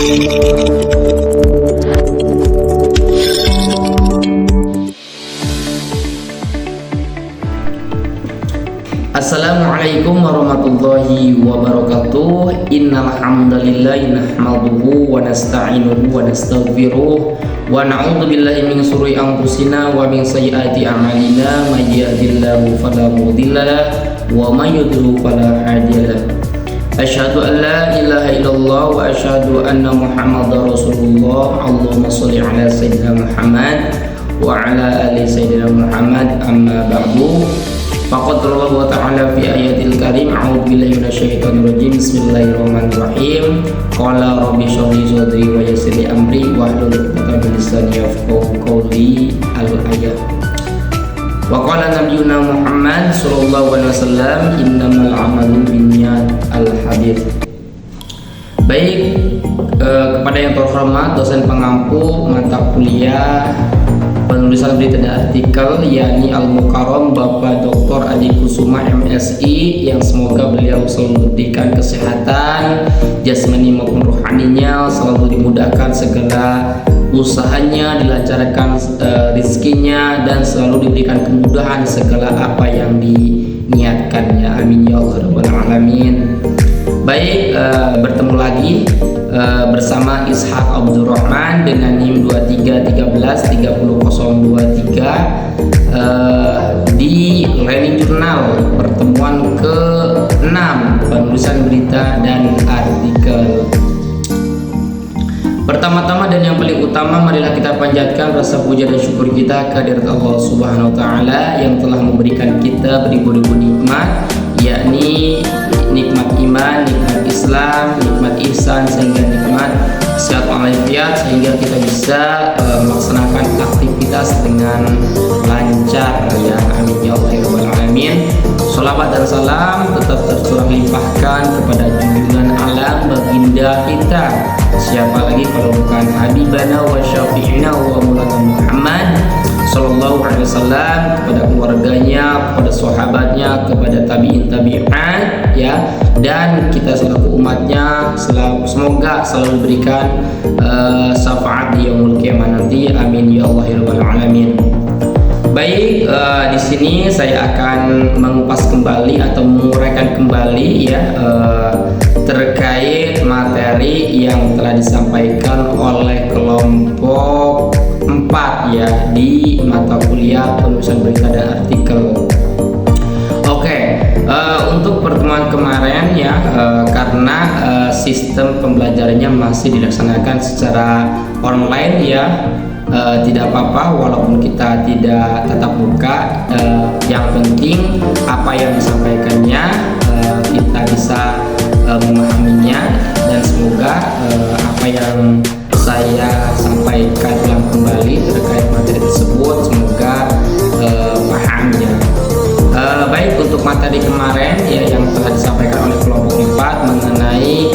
Assalamualaikum warahmatullahi wabarakatuh. Innal hamdalillahi nahmaduhu wa nasta'inuhu wa nastaghfiruh wa na'udzu billahi min shururi anfusina wa min sayyiati a'malina may yahdihillahu fala mudhillalah wa may yudhlil fala hadiyalah. Asyhadu an la ilaha illallah wa asyhadu anna Muhammadar Rasulullah. Allahumma shalli ala sayyidina Muhammad wa ala ali sayyidina Muhammad, amma ba'du. Faqad Allah Ta'ala fi ayatil karim, a'udzu billahi minasyaitonir rajim. Bismillahirrahmanirrahim. Qala rabbi shrah li sadri wa yassir li amri wahlul 'uqdatam min lisani yafqahu qawli. Al-ayat. Wa qala nabiyuna Muhammad sallallahu alaihi wasallam, innamal a'malu binniyat. Al-hadits. Baik, kepada yang terhormat dosen pengampu mata kuliah penulisan berita dan artikel, yakni Al-Mukarram Bapak Dr. Adi Kusuma MSI, yang semoga beliau selalu diberikan kesehatan jasmani maupun rohaninya, selalu dimudahkan segala usahanya, dilancarkan rezekinya, dan selalu diberikan kemudahan segala apa yang diniatkannya. Amin ya Allah rabbal alamin. Baik, bertemu lagi bersama Ishak Abdurrahman dengan NIM 23133023 di Learning Journal, pertemuan ke-6 penulisan berita dan artikel. Pertama-tama dan yang paling utama, marilah kita panjatkan rasa puja dan syukur kita kehadirat Allah Subhanahu wa Ta'ala yang telah memberikan kita beribu-ribu nikmat, yakni nikmat iman, nikmat Islam, nikmat ihsan, sehingga nikmat sehat walafiat, sehingga kita bisa melaksanakan aktivitas dengan lancar ya. Amin ya Allah rabbal alamin. Sholawat dan salam tetap tercurah limpahkan kepada junjungan alam baginda kita, siapa lagi kalau bukan habibana wa syafi'ina wa maulana Muhammad sallallahu alaihi wasallam, kepada keluarganya, kepada sahabatnya, kepada tabi'in tabi'at ya, dan kita selaku umatnya semoga selalu diberikan syafaat di yaumul qiyamah nanti. Amin ya Allah rabbal alamin. Baik, di sini saya akan mengupas kembali atau menguraikan kembali ya terkait materi yang telah disampaikan oleh kelompok 4 ya di mata kuliah penulisan berita dan artikel. Oke, untuk pertemuan kemarin ya, karena sistem pembelajarannya masih dilaksanakan secara online ya, tidak apa-apa walaupun kita tidak tatap muka, yang penting apa yang disampaikannya kita bisa memahaminya, dan semoga apa yang saya sampaikan ulang kembali terkait materi tersebut semoga paham ya. Baik, untuk materi kemarin ya yang telah disampaikan oleh kelompok 4 mengenai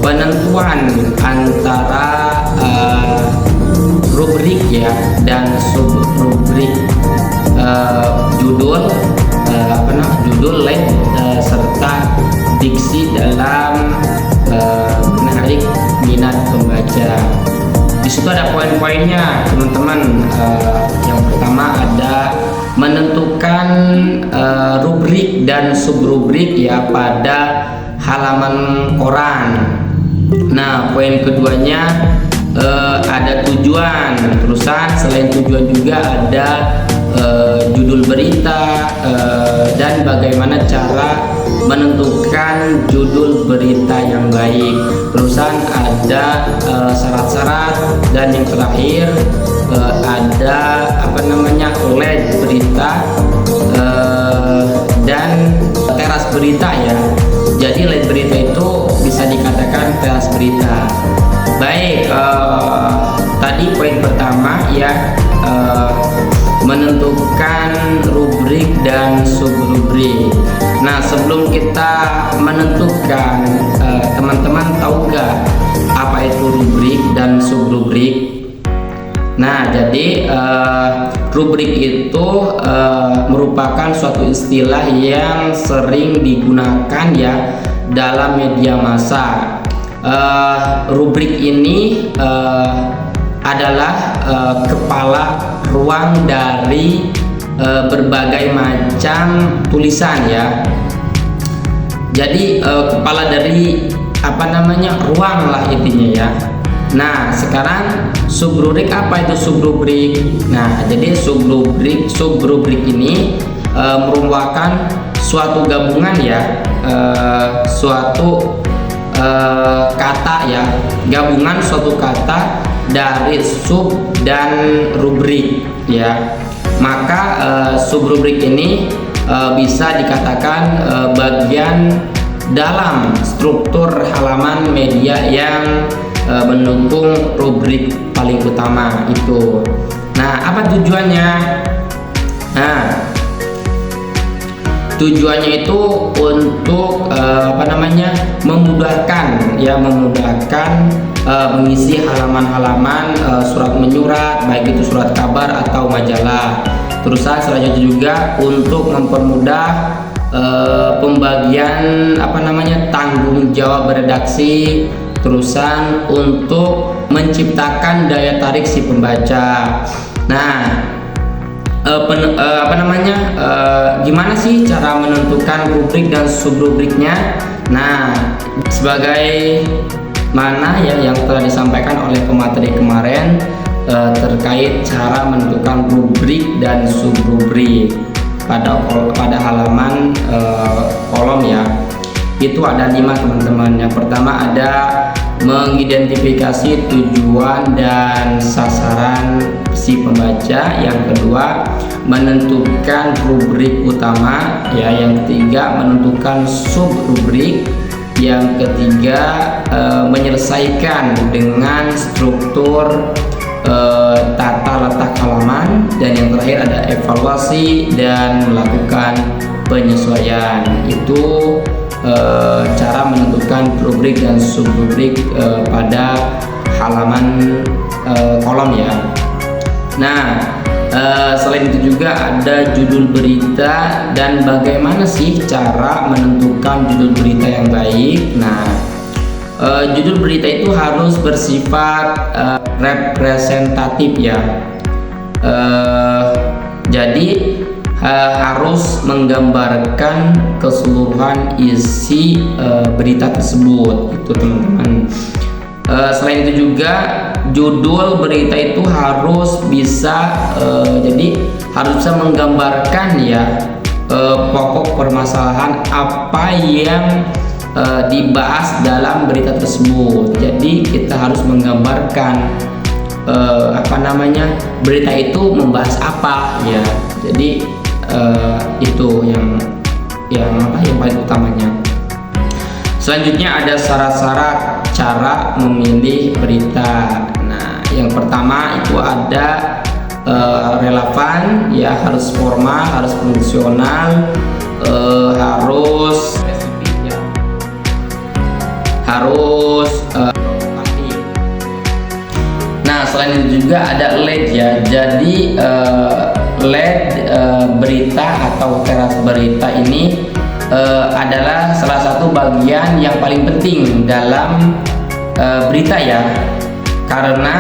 penentuan antara rubrik ya dan subrubrik, judul lab serta diksi dalam menarik minat pembaca. Di situ ada poin-poinnya teman-teman. Yang pertama ada menentukan rubrik dan subrubrik ya pada halaman koran. Nah, poin keduanya ada tujuan terusan, selain tujuan juga ada judul berita dan bagaimana cara menentukan judul berita yang baik. Terusan ada syarat-syarat, dan yang terakhir ada LED berita dan teras berita ya. Jadi LED berita itu bisa dikatakan teras berita. Baik, tadi poin pertama ya, menentukan rubrik dan subrubrik. Nah, sebelum kita menentukan, teman-teman tahu nggak apa itu rubrik dan subrubrik? Nah, jadi rubrik itu merupakan suatu istilah yang sering digunakan ya dalam media massa. rubrik ini adalah kepala ruang dari berbagai macam tulisan ya. Jadi kepala dari ruang lah intinya ya. Nah, sekarang subrubrik apa itu subrubrik? Nah, jadi subrubrik ini merupakan suatu gabungan ya, suatu kata ya, gabungan suatu kata dari sub dan rubrik ya. Maka subrubrik ini bisa dikatakan bagian dalam struktur halaman media yang mendukung rubrik paling utama itu. Nah, apa tujuannya? Nah, tujuannya itu untuk memudahkan mengisi halaman-halaman surat menyurat, baik itu surat kabar atau majalah. Terusan selanjutnya juga untuk mempermudah pembagian tanggung jawab redaksi, terusan untuk menciptakan daya tarik si pembaca. Nah, gimana sih cara menentukan rubrik dan subrubriknya? Nah, sebagai mana ya yang telah disampaikan oleh pemateri kemarin terkait cara menentukan rubrik dan subrubrik pada halaman kolom ya. Itu ada 5 teman-teman. Yang pertama ada mengidentifikasi tujuan dan sasaran si pembaca. Yang kedua menentukan rubrik utama ya. Yang ketiga menentukan subrubrik. Yang ketiga menyelesaikan dengan struktur tata letak halaman, dan yang terakhir ada evaluasi dan melakukan penyesuaian. Itu cara menentukan rubrik dan subrubrik pada halaman kolom ya. Nah, selain itu juga ada judul berita dan bagaimana sih cara menentukan judul berita yang baik. Nah, judul berita itu harus bersifat representatif ya. Jadi harus menggambarkan keseluruhan isi berita tersebut itu teman-teman. Selain itu juga judul berita itu harus bisa harus bisa menggambarkan ya pokok permasalahan apa yang dibahas dalam berita tersebut. Jadi kita harus menggambarkan berita itu membahas apa ya. Jadi itu yang paling utamanya. Selanjutnya ada syarat-syarat cara memilih berita. Nah, yang pertama itu ada relevan ya, harus formal, harus fungsional, harus spesifik ya, harus provokatif. Nah, selain itu juga ada lead ya. Jadi lead berita atau teras berita ini adalah salah satu bagian yang paling penting dalam berita ya, karena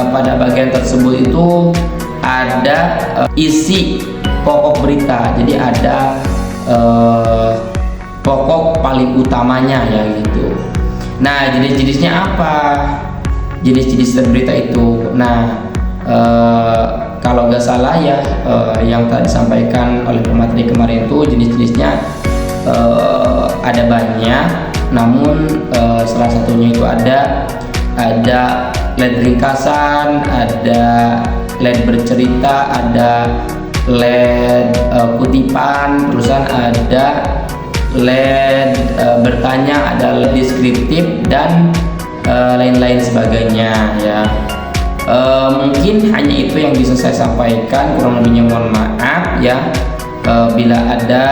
pada bagian tersebut itu ada isi pokok berita. Jadi ada pokok paling utamanya ya gitu. Nah, jenis-jenisnya apa? Jenis-jenis berita itu. Nah, kalau nggak salah ya, yang tadi disampaikan oleh pemateri kemarin itu jenis-jenisnya ada banyak, namun salah satunya itu ada lead ringkasan, ada lead bercerita, ada lead kutipan, terusan ada lead bertanya, ada lead deskriptif dan lain-lain sebagainya ya. Mungkin hanya itu yang bisa saya sampaikan, kurang lebihnya mohon maaf ya. Bila ada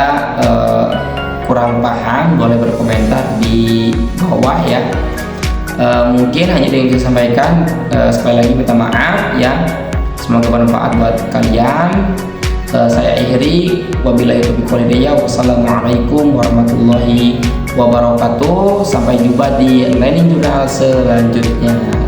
kurang paham boleh berkomentar di bawah ya. Mungkin hanya itu yang saya sampaikan. Sekali lagi minta maaf ya. Semoga bermanfaat buat kalian. Saya akhiri, wabillahi taufiq wal hidayah. Wassalamualaikum warahmatullahi wabarakatuh. Sampai jumpa di lain jurnal selanjutnya.